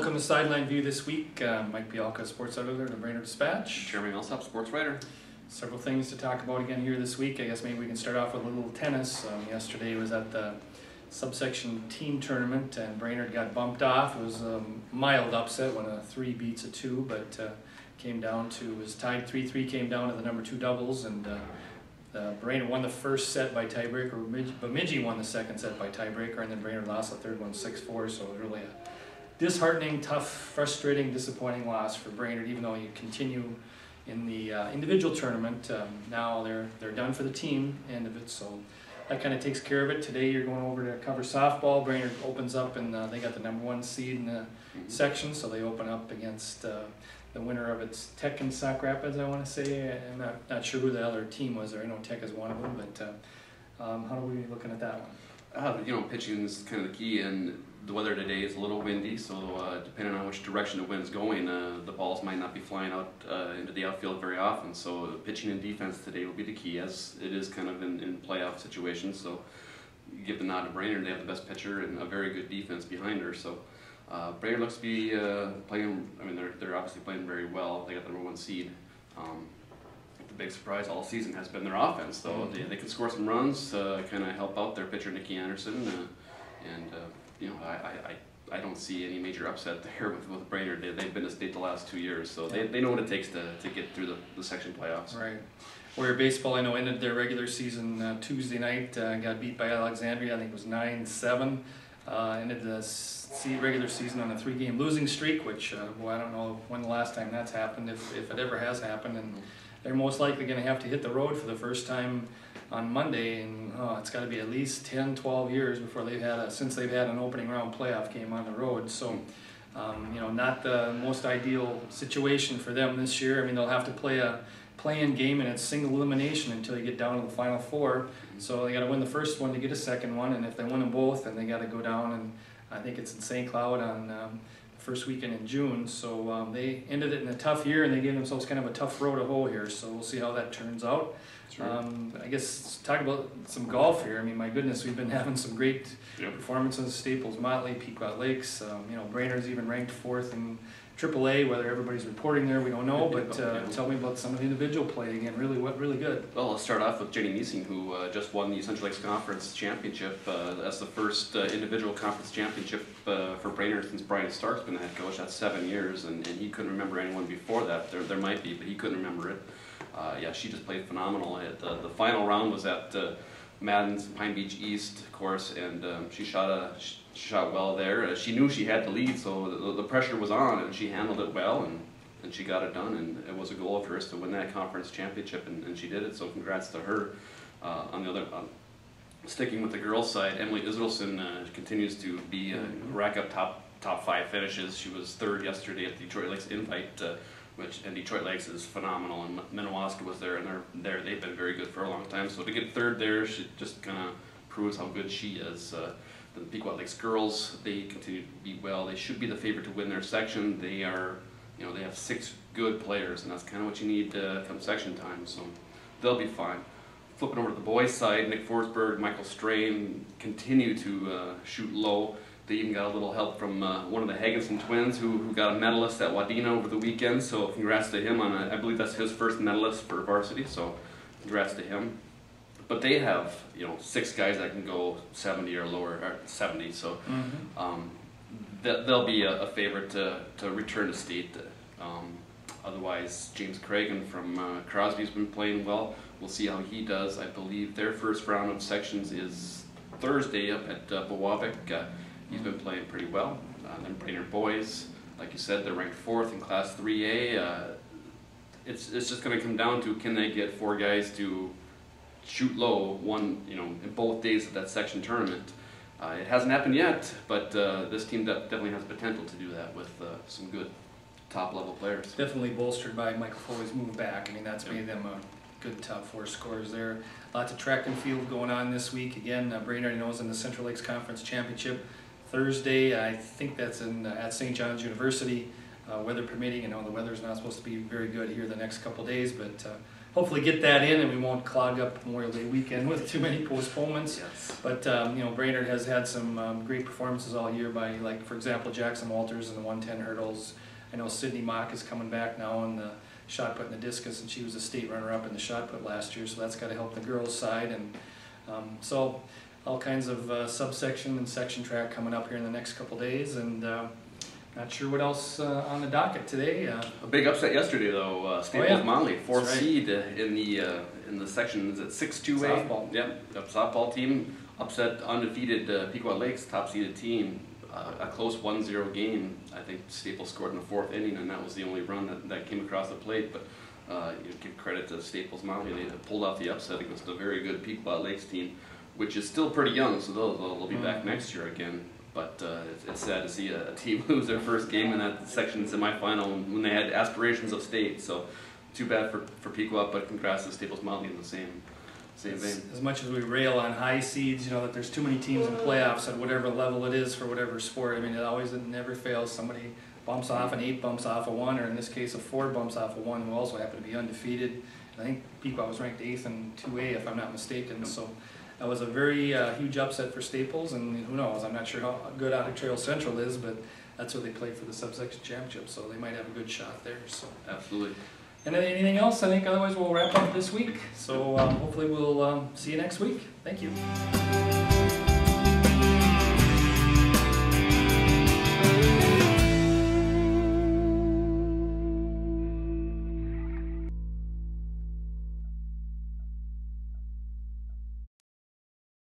Welcome to Sideline View this week. Mike Bialka, sports editor of the Brainerd Dispatch. Jeremy, sports writer. Several things to talk about again here this week. I guess maybe we can start off with a little tennis. Yesterday was at the subsection team tournament and Brainerd got bumped off. It was a mild upset when a 3 beats a 2, but came down to, it was tied 3-3, came down to the number 2 doubles, and Brainerd won the first set by tiebreaker. Bemidji won the second set by tiebreaker, and then Brainerd lost the third one 6-4, so it was really a disheartening, tough, frustrating, disappointing loss for Brainerd, even though you continue in the individual tournament. Now they're done for the team end of it, so that kind of takes care of it. Today you're going over to cover softball. Brainerd opens up, and they got the number 1 seed in the section, so they open up against the winner of its Tech and Sauk Rapids, I want to say. I'm not sure who the other team was there. I know Tech is one of them, but how are we looking at that one? Pitching is kind of the key, and the weather today is a little windy, so depending on which direction the wind's going, the balls might not be flying out into the outfield very often. So pitching and defense today will be the key, as it is kind of in playoff situations. So you give the nod to Brainerd. They have the best pitcher and a very good defense behind her. So Brainerd looks to be playing. I mean, they're obviously playing very well. They got the number 1 seed. The big surprise all season has been their offense, though. They can score some runs, kind of help out their pitcher Nikki Anderson, I don't see any major upset there with Brainerd. They've been to state the last 2 years, so they know what it takes to get through the section playoffs. Right. Warrior baseball, I know, ended their regular season Tuesday night. Got beat by Alexandria. I think it was 9-7. Ended the regular season on a 3-game losing streak, which I don't know when the last time that's happened, if it ever has happened. And they're most likely going to have to hit the road for the first time on Monday, and it's got to be at least 10-12 years before since they've had an opening round playoff game on the road. So not the most ideal situation for them this year. I mean, they'll have to play a play-in game, and it's single elimination until you get down to the Final Four. So they got to win the first one to get a second one, and if they win them both, then they got to go down, and I think it's in St. Cloud on the first weekend in June. So they ended it in a tough year, and they gave themselves kind of a tough road to hoe here. So we'll see how that turns out. I guess talk about some golf here. I mean, my goodness, we've been having some great performances. Staples, Motley, Pequot Lakes. Brainerd's even ranked 4th in AAA. Whether everybody's reporting there, we don't know. But tell me about some of the individual play again. Really good. Well, let's start off with Jenny Niesing, who just won the Central Lakes Conference Championship. That's the first individual conference championship for Brainerd since Brian Stark's been the head coach. That's 7 years, and he couldn't remember anyone before that. There might be, but he couldn't remember it. She just played phenomenal. The final round was at Madden's Pine Beach East course, and she shot well there. She knew she had the lead, so the pressure was on, and she handled it well, and she got it done, and it was a goal of hers to win that conference championship, and she did it, so congrats to her. Sticking with the girls' side, Emily Israelson continues to be rack up top 5 finishes. She was 3rd yesterday at the Detroit Lakes Invite, and Detroit Lakes is phenomenal, and Minnewaska was there, and they've been very good for a long time. So to get 3rd there, she just kind of proves how good she is. The Pequot Lakes girls, they continue to be well. They should be the favorite to win their section. They have 6 good players, and that's kind of what you need come section time. So they'll be fine. Flipping over to the boys' side, Nick Forsberg, Michael Strain continue to shoot low. They even got a little help from one of the Hagginson twins who got a medalist at Wadena over the weekend, so congrats to him on I believe that's his first medalist for varsity, so congrats to him. But they have 6 guys that can go 70 or lower, or 70, so they'll be a favorite to return to state. Otherwise, James Cragen from Crosby's been playing well. We'll see how he does. I believe their first round of sections is Thursday up at Bowavic. He's been playing pretty well. Then Brainerd boys, like you said, they're ranked 4th in Class 3A. It's just going to come down to, can they get 4 guys to shoot low in both days of that section tournament. It hasn't happened yet, but this team definitely has potential to do that with some good top-level players. Definitely bolstered by Michael Foley's move back. I mean, that's made them a good top 4 scorers there. Lots of track and field going on this week. Again, Brainerd is in the Central Lakes Conference Championship. Thursday, I think that's at St. John's University, weather permitting. I know the weather's not supposed to be very good here the next couple days, but hopefully get that in, and we won't clog up Memorial Day weekend with too many postponements. Yes. But you know, Brainerd has had some great performances all year by, like, for example, Jackson Walters in the 110 hurdles. I know Sydney Mock is coming back now in the shot put and the discus, and she was a state runner-up in the shot put last year, so that's got to help the girls' side. And so all kinds of subsection and section track coming up here in the next couple days, and not sure what else on the docket today. A big upset yesterday though. Staples Monley, fourth seed in the sections at 6-2A. Softball. Yep, softball team upset undefeated Pequot Lakes top seeded team. A close 1-0 game. I think Staples scored in the fourth inning, and that was the only run that came across the plate. But you give credit to Staples Monley; they pulled off the upset against a very good Pequot Lakes team, which is still pretty young, so they'll be back next year again. But it's sad to see a team lose their first game in that section semifinal when they had aspirations of state. So too bad for Pequot, but congrats to Staples Monley in the same vein. As much as we rail on high seeds, you know, that there's too many teams in playoffs at whatever level it is for whatever sport. I mean, it never fails. Somebody bumps off an 8, bumps off a 1, or in this case a 4 bumps off a 1, who also happened to be undefeated. I think Pequot was ranked 8th in 2A, if I'm not mistaken. So that was a very huge upset for Staples, and who knows, I'm not sure how good Otter Trail Central is, but that's where they play for the subsection championship, so they might have a good shot there. So Absolutely. And anything else? I think otherwise we'll wrap up this week. So hopefully we'll see you next week. Thank you.